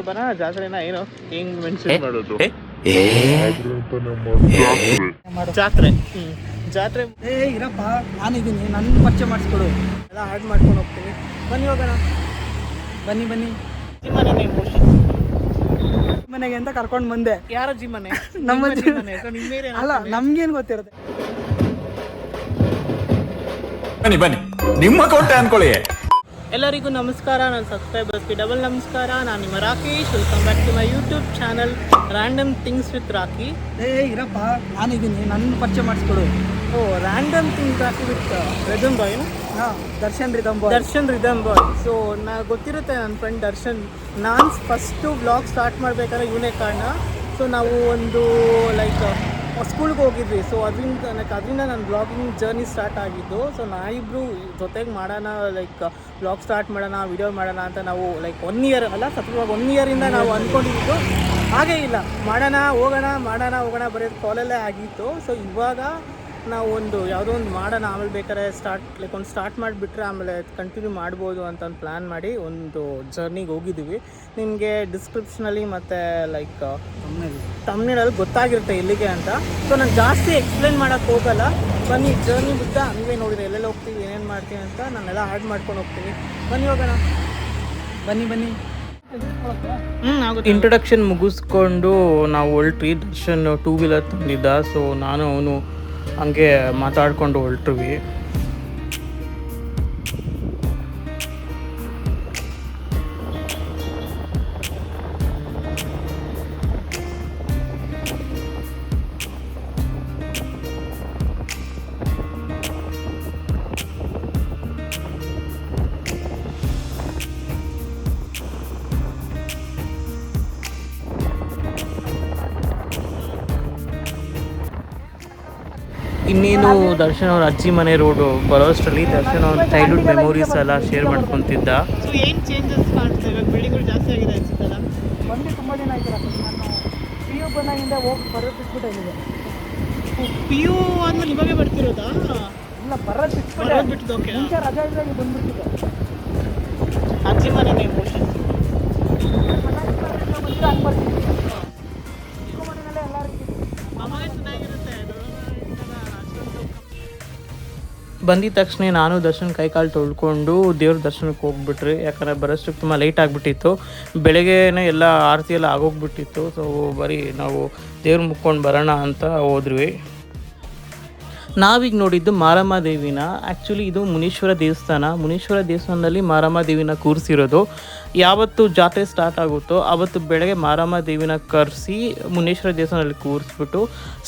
ಬನ ಜಾತ್ರೆನ ಏನು ಹೆಂಗ್ ಮೆನ್ಷನ್ ಮಾಡೋದು? ಜಾತ್ರೆ ಜಾತ್ರೆ ಇರಪ್ಪ, ನಾನಿದ್ದೀನಿ, ನನ್ನ ಪರಿಚಯ ಮಾಡಿಸ್ಕೊಡು, ಎಲ್ಲ ಹಾಡ್ ಮಾಡ್ಕೊಂಡು ಹೋಗ್ತೀನಿ. ಬನ್ನಿ ಹೋಗೋಣ. ಬನ್ನಿ ಬನ್ನಿ. ಜಿಮ್ಮನೆ ನೀವು ಮನೆಗೆ ಅಂತ ಕರ್ಕೊಂಡು ಬಂದೆ. ಯಾರ ಜಿಮ್ಮನೆ? ನಮ್ಮ ಜಿಮ್ಮನೆ ಅಲ್ಲ, ನಮ್ಗೇನು ಗೊತ್ತಿರುತ್ತೆ. ಬನ್ನಿ ಬನ್ನಿ, ನಿಮ್ಮ ಕೋಟೆ ಅನ್ಕೊಳ್ಳಿ. ಎಲ್ಲರಿಗೂ ನಮಸ್ಕಾರ, ನನ್ನ ಸಬ್ಸ್ಕ್ರೈಬರ್ಸ್ಗೆ ಡಬಲ್ ನಮಸ್ಕಾರ. ನಾನು ನಿಮ್ಮ Rakesh. Welcome back to my YouTube channel random things with Rocky. ಇರಪ್ಪ, ನಾನಿದ್ದೀನಿ, ನನ್ನ ಪರಿಚಯ ಮಾಡಿಸ್ಕೊಡು. ಓ, random things Rocky with rhythm boy. ಹಾಂ, ದರ್ಶನ್ ರಿದಮ್ ಬಾಯ್. ಸೊ ಗೊತ್ತಿರುತ್ತೆ ನನ್ನ ಫ್ರೆಂಡ್ ದರ್ಶನ್. ನಾನು ಫಸ್ಟು ಬ್ಲಾಗ್ ಸ್ಟಾರ್ಟ್ ಮಾಡಬೇಕಾದ್ರೆ ಇವನೇ ಕಾರಣ. ಸೊ ನಾವು ಒಂದು ಲೈಕ್ ಸ್ಕೂಲ್ಗೆ ಹೋಗಿದ್ವಿ. ಸೊ ಅದರಿಂದ ನನ್ನ ಬ್ಲಾಗಿಂಗ್ ಜರ್ನಿ ಸ್ಟಾರ್ಟ್ ಆಗಿದ್ದು. ಸೊ ನಾವಿಬ್ಬರು ಜೊತೆಗೆ ಮಾಡೋಣ, ಲೈಕ್ ಬ್ಲಾಗ್ ಸ್ಟಾರ್ಟ್ ಮಾಡೋಣ, ವಿಡಿಯೋ ಮಾಡೋಣ ಅಂತ ನಾವು ಲೈಕ್ 1 ಇಯರ್ ಅಲ್ಲ, ಸತ್ಯವಾಗಿ 1 ಇಯರಿಂದ ನಾವು ಅಂದ್ಕೊಂಡಿದ್ದು. ಹಾಗೇ ಇಲ್ಲ, ಹೋಗೋಣ ಬರೀ ಕಾಲಲ್ಲೇ ಆಗಿತ್ತು. ಸೊ ಇವಾಗ ನಾವು ಯಾವುದೋ ಒಂದು ಮಾಡೋಣ, ಆಮೇಲೆ ಬೇಕಾದ್ರೆ ಸ್ಟಾರ್ಟ್ ಮಾಡಿಬಿಟ್ರೆ ಆಮೇಲೆ ಕಂಟಿನ್ಯೂ ಮಾಡ್ಬೋದು ಅಂತ ಒಂದು ಪ್ಲ್ಯಾನ್ ಮಾಡಿ ಒಂದು ಜರ್ನಿಗೆ ಹೋಗಿದ್ದೀವಿ. ನಿಮಗೆ ಡಿಸ್ಕ್ರಿಪ್ಷನಲ್ಲಿ ಮತ್ತು ಲೈಕ್ ತಮ್ನೇಳಲ್ಲಿ ಗೊತ್ತಾಗಿರುತ್ತೆ ಎಲ್ಲಿಗೆ ಅಂತ. ಸೊ ನಾನು ಜಾಸ್ತಿ ಎಕ್ಸ್ಪ್ಲೇನ್ ಮಾಡೋಕ್ಕೆ ಹೋಗಲ್ಲ. ಬನ್ನಿ, ಜರ್ನಿ ಬಿದ್ದ ಹಂಗೆ ನೋಡಿದ್ರೆ ಎಲ್ಲೆಲ್ಲ ಹೋಗ್ತೀವಿ, ಏನೇನು ಮಾಡ್ತೀವಿ ಅಂತ ನಾನೆಲ್ಲ ಆ್ಯಡ್ ಮಾಡ್ಕೊಂಡು ಹೋಗ್ತೀನಿ. ಬನ್ನಿ ಹೋಗೋಣ. ಬನ್ನಿ. ಇಂಟ್ರೊಡಕ್ಷನ್ ಮುಗಿಸ್ಕೊಂಡು ನಾವು ಹೊರಟ್ವಿ. ದರ್ಶನ್ 2 ವೀಲರ್ ತಂದಿದ್ದ. ಸೊ ನಾನು ಅವನು ಹಂಗೆ ಮಾತಾಡ್ಕೊಂಡು ಹೊರಟ್ವಿ. ಇನ್ನೇನು ದರ್ಶನ್ ಅವ್ರ ಅಜ್ಜಿ ಮನೆ ರೋಡು ಬರೋಷ್ಟರಲ್ಲಿ ದರ್ಶನ್ ಅವ್ರ ಚೈಲ್ಡ್ಹುಡ್ ಮೆಮೊರೀಸ್ ಎಲ್ಲ ಶೇರ್ ಮಾಡ್ಕೊತಿದ್ದ. ಸೊ ಏನು ಚೇಂಜಸ್ ಕಾಣ್ತಾ ಇವಾಗ? ಬಿಲ್ಡಿಂಗ್ಗಳು ಜಾಸ್ತಿ ಆಗಿದೆ ಅನ್ಸುತ್ತಲ್ಲ. ಬಂದು ತುಂಬ ದಿನ ಆಯ್ತು. ನಾನು PU ಬಂದಾಗಿಂದ ಹೋಗಿ ಬರೋದು ಬಿಟ್ಬಿಟ್ಟಿದೆ. PU ಆದ್ಮೇಲೆ ಇವಾಗೆ ಬರ್ತಿರೋದಾ? ಇಲ್ಲ, ಬರೋದು ಬಿಟ್ಟು ಓಕೆ. ಮುಂಚೆ ರಜಾ ಇದ್ದಾಗ ಬಂದ್ಬಿಟ್ಟಿದೆ. ಅಜ್ಜಿ ಮನೆ ಮೋಷನ್ ಹಂಗೆ ಬರ್ತೀನಿ. ಚಿಕ್ಕ ಮನೆಯಲ್ಲೇ ಎಲ್ಲರಿಗೂ ಬಂದಿದ ತಕ್ಷಣ ನಾನು ದರ್ಶನ್ ಕೈಕಾಲು ತೊಳ್ಕೊಂಡು ದೇವ್ರ ದರ್ಶನಕ್ಕೆ ಹೋಗ್ಬಿಟ್ರಿ. ಯಾಕಂದರೆ ಬರೋಷ್ಟಕ್ಕೆ ತುಂಬ ಲೇಟ್ ಆಗಿಬಿಟ್ಟಿತ್ತು. ಬೆಳಗ್ಗೆನೇ ಎಲ್ಲ ಆರತಿ ಎಲ್ಲ ಆಗೋಗ್ಬಿಟ್ಟಿತ್ತು. ಸೊ ಬರೀ ನಾವು ದೇವ್ರ ಮುಕ್ಕೊಂಡು ಬರೋಣ ಅಂತ ಹೋದ್ವಿ. ನಾವೀಗ ನೋಡಿದ್ದು ಮಾರಮ್ಮ ದೇವಿನ. ಆ್ಯಕ್ಚುಲಿ ಇದು ಮುನೀಶ್ವರ ದೇವಸ್ಥಾನದಲ್ಲಿ ಮಾರಮ್ಮ ದೇವಿನ ಕೂರಿಸಿರೋದು. ಯಾವತ್ತು ಜಾತ್ರೆ ಸ್ಟಾರ್ಟ್ ಆಗುತ್ತೋ ಆವತ್ತು ಬೆಳಗ್ಗೆ ಮಾರಮ್ಮ ದೇವಿನ ಕರೆಸಿ ಮುನೀಶ್ವರ ದೇವಸ್ಥಾನದಲ್ಲಿ ಕೂರಿಸ್ಬಿಟ್ಟು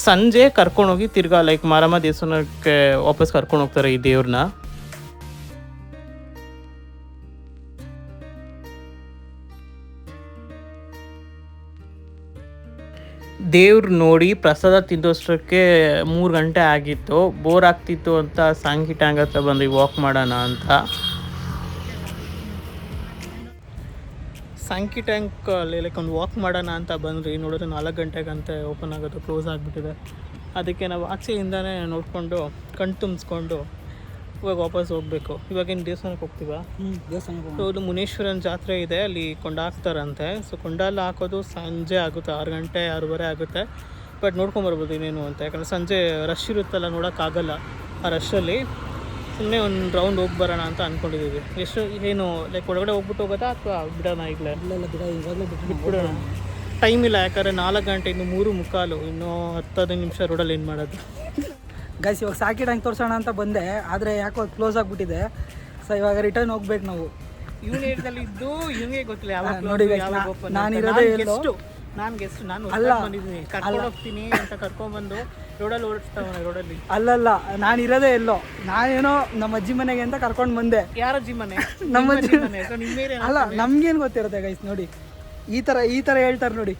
ಸಂಜೆ ಕರ್ಕೊಂಡೋಗಿ ತಿರ್ಗಾ ಲೈಕ್ ಮಾರಮ್ಮ ದೇವಸ್ಥಾನಕ್ಕೆ ವಾಪಸ್ ಕರ್ಕೊಂಡು ಹೋಗ್ತಾರೆ ಈ ದೇವ್ರನ್ನ. ದೇವ್ರು ನೋಡಿ ಪ್ರಸಾದ ತಿಂದೋಷ್ಟಕ್ಕೆ 3 ಗಂಟೆ ಆಗಿತ್ತು. ಬೋರ್ ಆಗ್ತಿತ್ತು ಅಂತ ಸಾಂಗಿ ಟ್ಯಾಂಕ್ ಹತ್ರ ಬಂದು ವಾಕ್ ಮಾಡೋಣ ಅಂತ. ಸಾಂಕಿ ಟ್ಯಾಂಕ್ ಲೈಕ್ ಒಂದು ವಾಕ್ ಮಾಡೋಣ ಅಂತ ಬಂದ್ರಿ. ನೋಡಿದ್ರೆ 4 ಗಂಟೆಗಂತೆ ಓಪನ್ ಆಗೋದು, ಕ್ಲೋಸ್ ಆಗಿಬಿಟ್ಟಿದೆ. ಅದಕ್ಕೆ ನಾವು ಆಚೆಯಿಂದನೇ ನೋಡಿಕೊಂಡು ಕಣ್ ತುಂಬಿಸ್ಕೊಂಡು ಇವಾಗ ವಾಪಸ್ ಹೋಗಬೇಕು. ಇವಾಗೇನು ದೇವಸ್ಥಾನಕ್ಕೆ ಹೋಗ್ತೀವ? ದೇವಸ್ಥಾನಕ್ಕೆ ಇದು ಮುನೀಶ್ವರನ ಜಾತ್ರೆ ಇದೆ, ಅಲ್ಲಿ ಕೊಂಡ ಹಾಕ್ತಾರಂತೆ. ಸೊ ಕೊಂಡಲ್ಲಿ ಹಾಕೋದು ಸಂಜೆ ಆಗುತ್ತೆ, 6 ಗಂಟೆ 6:30 ಆಗುತ್ತೆ. ಬಟ್ ನೋಡ್ಕೊಂಬರ್ಬೋದು ಇನ್ನೇನು ಅಂತ. ಯಾಕಂದರೆ ಸಂಜೆ ರಶ್ ಇರುತ್ತಲ್ಲ, ನೋಡೋಕ್ಕಾಗಲ್ಲ ಆ ರಶಲ್ಲಿ. ಸುಮ್ಮನೆ ಒಂದು ರೌಂಡ್ ಹೋಗಿ ಬರೋಣ ಅಂತ ಅಂದ್ಕೊಂಡಿದ್ದೀವಿ. ಎಷ್ಟು ಏನು ಲೈಕ್ ಒಳಗಡೆ ಹೋಗ್ಬಿಟ್ಟು ಹೋಗೋದಾ ಅಥವಾ ಬಿಡೋಣ? ಈಗಲೇ ಇವಾಗಲೇ ಬಿಟ್ಬಿಡೋಣ. ಟೈಮ್ ಇಲ್ಲ, ಯಾಕಂದರೆ 4 ಗಂಟೆ, ಇನ್ನು 3:45, ಇನ್ನೂ 10-15 ನಿಮಿಷ ರೋಡಲ್ಲಿ ಏನು ಮಾಡೋದು? ಗೈಸ್, ಇವಾಗ ಸಾಕಿ ಟ್ಯಾಂಕ್ ತೋರಿಸೋಣ ಅಂತ ಬಂದೆ, ಆದರೆ ಯಾಕೋ ಕ್ಲೋಸ್ ಆಗಿಬಿಟ್ಟಿದೆ. ಸೊ ಇವಾಗ ರಿಟರ್ನ್ ಹೋಗ್ಬೇಕು ನಾವು. ಇವನ ಏರಿಯಾದಲ್ಲಿ ಇದ್ದು ಇವನಿಗೆ ಗೊತ್ತಿಲ್ಲ ಯಾವಾಗ ನೋಡಿ. ನಾನಿರೋದೇ ನಾನು ಬಂದಿದ್ದೀನಿ, ಕರ್ಕೊಂಡು ಹೋಗ್ತೀನಿ ಅಂತ ಕರ್ಕೊಂಡ್ಬಂದು ರೋಡಲ್ಲಿ ಓಡಿಸ್ತಾವನೆ. ರೋಡಲ್ಲಿ ಅಲ್ಲಲ್ಲ, ನಾನಿರೋದೇ ಎಲ್ಲೋ. ನಾನೇನೋ ನಮ್ಮ ಅಜ್ಜಿ ಮನೆಗೆ ಅಂತ ಕರ್ಕೊಂಡು ಬಂದೆ. ಯಾರ ಅಜ್ಜಿ ಮನೆ? ನಮ್ಮ ಅಜ್ಜಿ ಮನೆ. ಅಲ್ಲ, ನಮ್ಗೇನು ಗೊತ್ತಿರುತ್ತೆ ಗೈಸ್. ನೋಡಿ, ಈ ಥರ ಹೇಳ್ತಾರೆ ನೋಡಿ.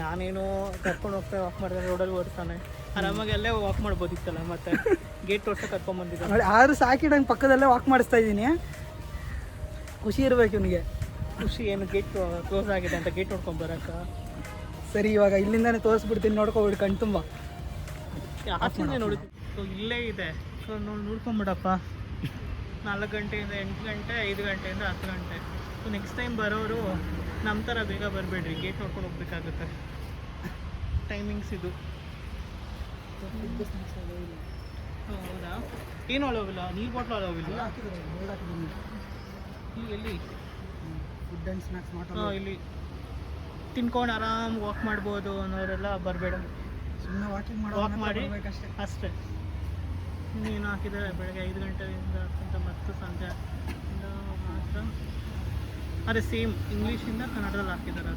ನಾನೇನು ಕರ್ಕೊಂಡು ಹೋಗ್ತಾ ವಾಕ್ ಮಾಡಿದ್ರೆ ರೋಡಲ್ಲಿ ಓಡಿಸ್ತಾನೆ. ಆರಾಮಾಗಿ ಅಲ್ಲೇ ವಾಕ್ ಮಾಡ್ಬೋದಿತ್ತಲ್ಲ, ಮತ್ತೆ ಗೇಟ್ ತೋರ್ಸಕ್ಕೆ ಕರ್ಕೊಂಡ್ಬಂದಿದ್ದ ನೋಡಿ. ಆದರೂ ಸಾಕಿ ಟ್ಯಾಂಕ್ ಪಕ್ಕದಲ್ಲೇ ವಾಕ್ ಮಾಡಿಸ್ತಾ ಇದ್ದೀನಿ. ಖುಷಿ ಇರ್ಬೇಕು ಇವನಿಗೆ. ಖುಷಿ ಏನು? ಗೇಟ್ ಕ್ಲೋಸ್ ಆಗಿದೆ ಅಂತ ಗೇಟ್ ನೋಡ್ಕೊಂಡು ಬರೋಕ್ಕ? ಸರಿ, ಇವಾಗ ಇಲ್ಲಿಂದಾನೆ ತೋರಿಸ್ಬಿಡ್ತೀನಿ, ನೋಡ್ಕೊಬಿಡಿ ಕಣ್ ತುಂಬ. ಆಚೆನೇ ನೋಡಿದ್ವಿ. ಸೊ ಇಲ್ಲೇ ಇದೆ. ಸೊ ನೋಡ್ಕೊಂಬಿಡಪ್ಪ. 4 ಗಂಟೆಯಿಂದ 8 ಗಂಟೆ, 5 ಗಂಟೆಯಿಂದ 10 ಗಂಟೆ. ಸೊ ನೆಕ್ಸ್ಟ್ ಟೈಮ್ ಬರೋರು ನಮ್ಮ ಥರ ಬೇಗ ಬರಬೇಡ್ರಿ, ಗೇಟ್ ನೋಡ್ಕೊಂಡು ಹೋಗ್ಬೇಕಾಗುತ್ತೆ. ಟೈಮಿಂಗ್ಸ್ ಇದು. ಹೌದಾ? ಏನು ಅಳೋವಿಲ್ಲ? ನೀರು ಬಾಟ್ಲು ಅಳೋವಿಲ್ಲ? ಎಲ್ಲಿ? ಫುಡ್ ಆ್ಯಂಡ್ ಸ್ನ್ಯಾಕ್ಸ್ ಹಾಂ, ಇಲ್ಲಿ ತಿನ್ಕೊಂಡು ಆರಾಮ್ ವಾಕ್ ಮಾಡ್ಬೋದು ಅನ್ನೋರೆಲ್ಲ ಬರಬೇಡ. ಸುಮ್ಮನೆ ವಾಕ್ ಮಾಡಿ ಬೇಕಷ್ಟೇ. ಅಷ್ಟೇ. ಇನ್ನೇನು ಹಾಕಿದ್ದಾರೆ ಬೆಳಗ್ಗೆ 5 ಗಂಟೆಯಿಂದ ಅಂತ ಮತ್ತು ಸಂಜೆ ಮಾತ್ರ. ಅದೇ ಸೇಮ್ ಇಂಗ್ಲೀಷಿಂದ ಕನ್ನಡದಲ್ಲಿ ಹಾಕಿದ್ದಾರೆ.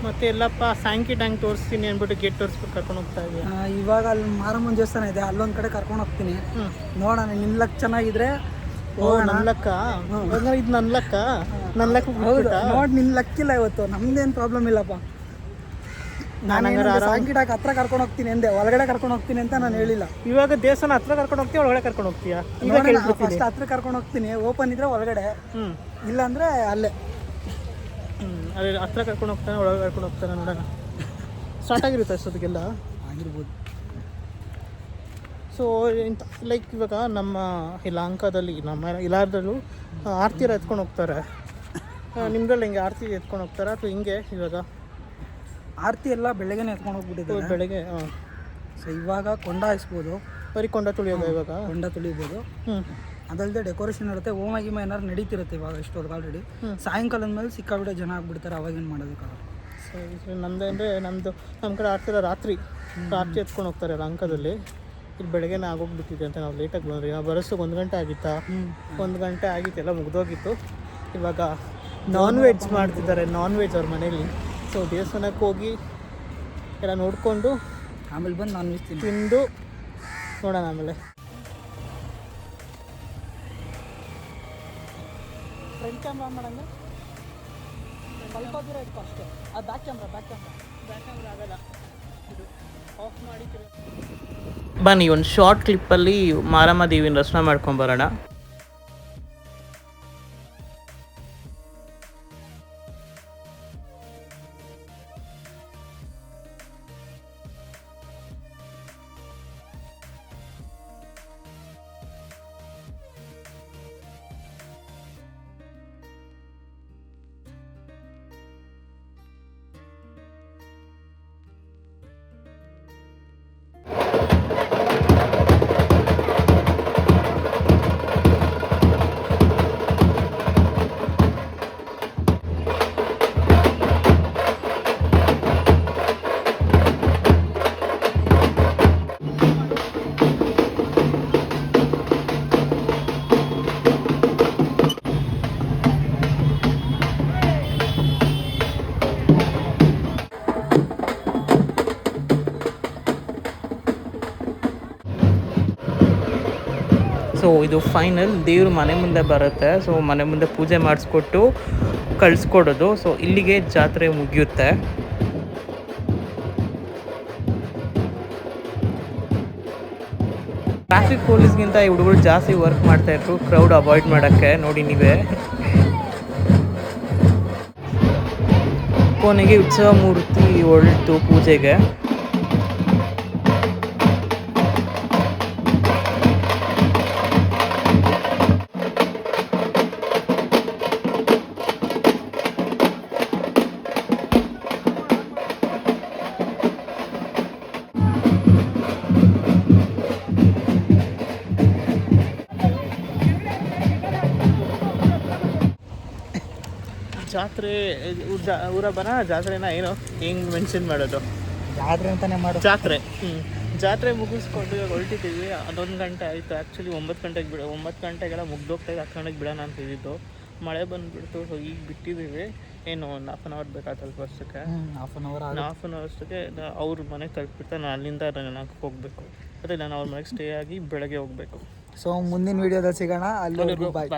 ಮತ್ತೆ ಎಲ್ಲಪ್ಪ ಸ್ಯಾಂಕಿ ಟ್ಯಾಂಕ್ ತೋರಿಸ್ತೀನಿ ಅಂದ್ಬಿಟ್ಟು ಗೇಟ್ ತೋರಿಸ್ಬಿಟ್ಟು ಕರ್ಕೊಂಡು ಹೋಗ್ತಾ ಇದ್ದೀವಿ. ಇವಾಗ ಅಲ್ಲಿ ಮಾರಮ್ಮನ ದೇವಸ್ಥಾನ ಇದೆ, ಅಲ್ಲೊಂದು ಕಡೆ ಕರ್ಕೊಂಡು ಹೋಗ್ತೀನಿ. ನೋಡೋಣ, ನಿನ್ನ ಲಕ್ ಚೆನ್ನಾಗಿದ್ರೆ ನನ್ನ ಲೆಕ್ಕ ಇದು ನನ್ನ ಲೆಕ್ಕ. ನನ್ನ ಲೆಕ್ಕ ನೋಡಿ, ನಿನ್ನ ಲಕ್ಕಿಲ್ಲ ಇವತ್ತು. ನಮ್ದೇನು ಪ್ರಾಬ್ಲಮ್ ಇಲ್ಲಪ್ಪ. ನಾನು ಸಾಂಗಿಡಾಕ್ ಹತ್ರ ಕರ್ಕೊಂಡು ಹೋಗ್ತೀನಿ ಅಂದೆ, ಒಳಗಡೆ ಕರ್ಕೊಂಡು ಹೋಗ್ತೀನಿ ಅಂತ ನಾನು ಹೇಳಿಲ್ಲ. ಇವಾಗ ದೇವಸ್ಥಾನ ಹತ್ರ ಕರ್ಕೊಂಡು ಹೋಗ್ತೀಯ, ಒಳಗಡೆ ಕರ್ಕೊಂಡು ಹೋಗ್ತೀಯಾ? ಫಸ್ಟ್ ಹತ್ರ ಕರ್ಕೊಂಡು ಹೋಗ್ತೀನಿ, ಓಪನ್ ಇದ್ರೆ ಒಳಗಡೆ, ಇಲ್ಲಾಂದ್ರೆ ಅಲ್ಲೇ. ಅದೇ ಹತ್ರ ಕರ್ಕೊಂಡು ಹೋಗ್ತಾನೆ, ಒಳಗೆ ಕರ್ಕೊಂಡು ಹೋಗ್ತಾನೆ. ನೋಡೋಣ, ಸ್ಟಾರ್ಟ್ ಆಗಿರುತ್ತೆ ಅಷ್ಟೊತ್ತಿಗೆಲ್ಲ. ಆಗಿರ್ಬೋದು. ಸೊ ಲೈಕ್ ಇವಾಗ ನಮ್ಮ ಇಲಾಂಕದಲ್ಲಿ, ನಮ್ಮ ಇಲಾರದಲ್ಲೂ ಆರತಿ ಎತ್ಕೊಂಡು ಹೋಗ್ತಾರೆ. ನಿಮ್ದ್ರಲ್ಲಿ ಹಿಂಗೆ ಆರತಿ ಎತ್ಕೊಂಡು ಹೋಗ್ತಾರೆ ಅಥವಾ ಹಿಂಗೆ? ಇವಾಗ ಆರತಿ ಎಲ್ಲ ಬೆಳಗ್ಗೆನೇ ಎತ್ಕೊಂಡು ಹೋಗ್ಬಿಟ್ಟಿದ್ದಾರೆ. ಬೆಳಗ್ಗೆ. ಸೊ ಇವಾಗ ಕೊಂಡ ಹಾಯಿಸ್ಬೋದು, ಬರೀ ಕೊಂಡ ತುಳಿಯೋದು ಇವಾಗ? ಕೊಂಡ ತುಳಿಬೋದು. ಅದಲ್ಲದೆ ಡೆಕೋರೇಷನ್ ಇರುತ್ತೆ, ಹೋಮ ಗೀಮ ಏನಾದ್ರು ನಡೀತಿರುತ್ತೆ ಇವಾಗ ಇಷ್ಟೊತ್ತು ಆಲ್ರೆಡಿ. ಸಾಯಂಕಾಲದ ಮೇಲೆ ಸಿಕ್ಕಾಬಿಟ್ಟೆ ಜನ ಆಗ್ಬಿಡ್ತಾರೆ, ಅವಾಗೇನು ಮಾಡೋದಕ್ಕಾಗಲ್ಲ. ಸರಿ, ನಮ್ಮದು ನಮ್ಮ ಕಡೆ ಆಡ್ತಿರೋ ರಾತ್ರಿ ಎತ್ಕೊಂಡು ಹೋಗ್ತಾರೆ ಲಂಕದಲ್ಲಿ. ಇಲ್ಲಿ ಬೆಳಗ್ಗೆನೇ ಆಗೋಗ್ಬಿಟ್ಟಿದೆ ಅಂತ ನಾವು ಲೇಟಾಗಿ ಬಂದ್ರಿ. ನಾವು ಬರೋಷ್ಟಕ್ಕೆ 1 ಗಂಟೆ ಆಗಿತ್ತಾ? 1 ಗಂಟೆ ಆಗಿತ್ತು, ಎಲ್ಲ ಮುಗ್ದೋಗಿತ್ತು. ಇವಾಗ ನಾನ್ ವೆಜ್ ಮಾಡ್ತಿದ್ದಾರೆ, ನಾನ್ ವೆಜ್ ಅವ್ರ ಮನೇಲಿ. ಸೊ ದೇವಸ್ಥಾನಕ್ಕೆ ಹೋಗಿ ಎಲ್ಲ ನೋಡಿಕೊಂಡು ಆಮೇಲೆ ಬಂದು ನಾನ್ ವೆಜ್ ತಿಂದು ನೋಡೋಣ. ಆಮೇಲೆ ಫ್ರಂಟ್ ಕ್ಯಾಮ್ರಾ ಮಾಡೋಂಗೆ ಸ್ವಲ್ಪ ದೂರ ಇತ್ತು ಅಷ್ಟೇ. ಅದು ಬ್ಯಾಕ್ ಕ್ಯಾಮ್ರಾ ಆಗಲ್ಲ, ಇದು ಆಫ್ ಮಾಡಿ. ಬನ್ನಿ ಒಂದು ಶಾರ್ಟ್ ಕ್ಲಿಪ್ಪಲ್ಲಿ ಮಾರಮ್ಮ ದೇವಿನ ದರ್ಶನ ಮಾಡ್ಕೊಂಬರೋಣ. ಸೊ ಇದು ಫೈನಲ್, ದೇವರು ಮನೆ ಮುಂದೆ ಬರುತ್ತೆ. ಸೊ ಮನೆ ಮುಂದೆ ಪೂಜೆ ಮಾಡಿಸ್ಕೊಟ್ಟು ಕಳಿಸ್ಕೊಡೋದು. ಸೊ ಇಲ್ಲಿಗೆ ಜಾತ್ರೆ ಮುಗಿಯುತ್ತೆ. ಟ್ರಾಫಿಕ್ ಪೊಲೀಸ್ಗಿಂತ ಈ ಹುಡುಗರು ಜಾಸ್ತಿ ವರ್ಕ್ ಮಾಡ್ತಾಯಿದ್ರು ಕ್ರೌಡ್ ಅವಾಯ್ಡ್ ಮಾಡೋಕ್ಕೆ. ನೋಡಿ ನೀವೇ, ಕೊನೆಗೆ ಉತ್ಸವ ಮೂರ್ತಿ ಹೊರಟು ಪೂಜೆಗೆ. ಜಾತ್ರೆ ಊರ ಬರ ಜಾತ್ರೆನ ಏನು ಹೆಂಗೆ ಮೆನ್ಷನ್ ಮಾಡೋದು? ಜಾತ್ರೆ ಅಂತಲೇ ಮಾಡೋದು. ಜಾತ್ರೆ ಜಾತ್ರೆ ಮುಗಿಸ್ಕೊಂಡು ಇವಾಗ ಹೊರಟಿದ್ದೀವಿ. 11 ಗಂಟೆ ಆಯಿತು. ಆ್ಯಕ್ಚುಲಿ 9 ಗಂಟೆಗೆ 9 ಗಂಟೆಗೆಲ್ಲ ಮುಗ್ದೋಗ್ತಾಯಿದೆ. 10 ಗಂಟೆಗೆ ಬಿಡೋಣ ಅಂತ ಇದ್ದಿದ್ದು, ಮಳೆ ಬಂದುಬಿಡ್ತು. ಸೊ ಈಗ ಬಿಟ್ಟಿದ್ದೀವಿ. ಏನು 1 ಹಾಫ್ ಆನ್ ಅವರ್ ಬೇಕಾಯ್ತಲ್ಪ ಅಷ್ಟಕ್ಕೆ. ಹಾಫ್ ಆನ್ ಅವರ್ ಅಷ್ಟಕ್ಕೆ ಅವ್ರ ಮನೆಗೆ ತಲುಪಿರ್ತಾರೆ. ನಾನು ಅಲ್ಲಿಂದ ನನಗೆ ಹೋಗಬೇಕು. ಅದೇ ನಾನು ಅವ್ರ ಮನೆಗೆ ಸ್ಟೇ ಆಗಿ ಬೆಳಗ್ಗೆ ಹೋಗಬೇಕು. ಸೊ ಮುಂದಿನ ವೀಡಿಯೋದಲ್ಲಿ ಸಿಗೋಣ. ಅಲ್ಲಿ ಬಾಯ್.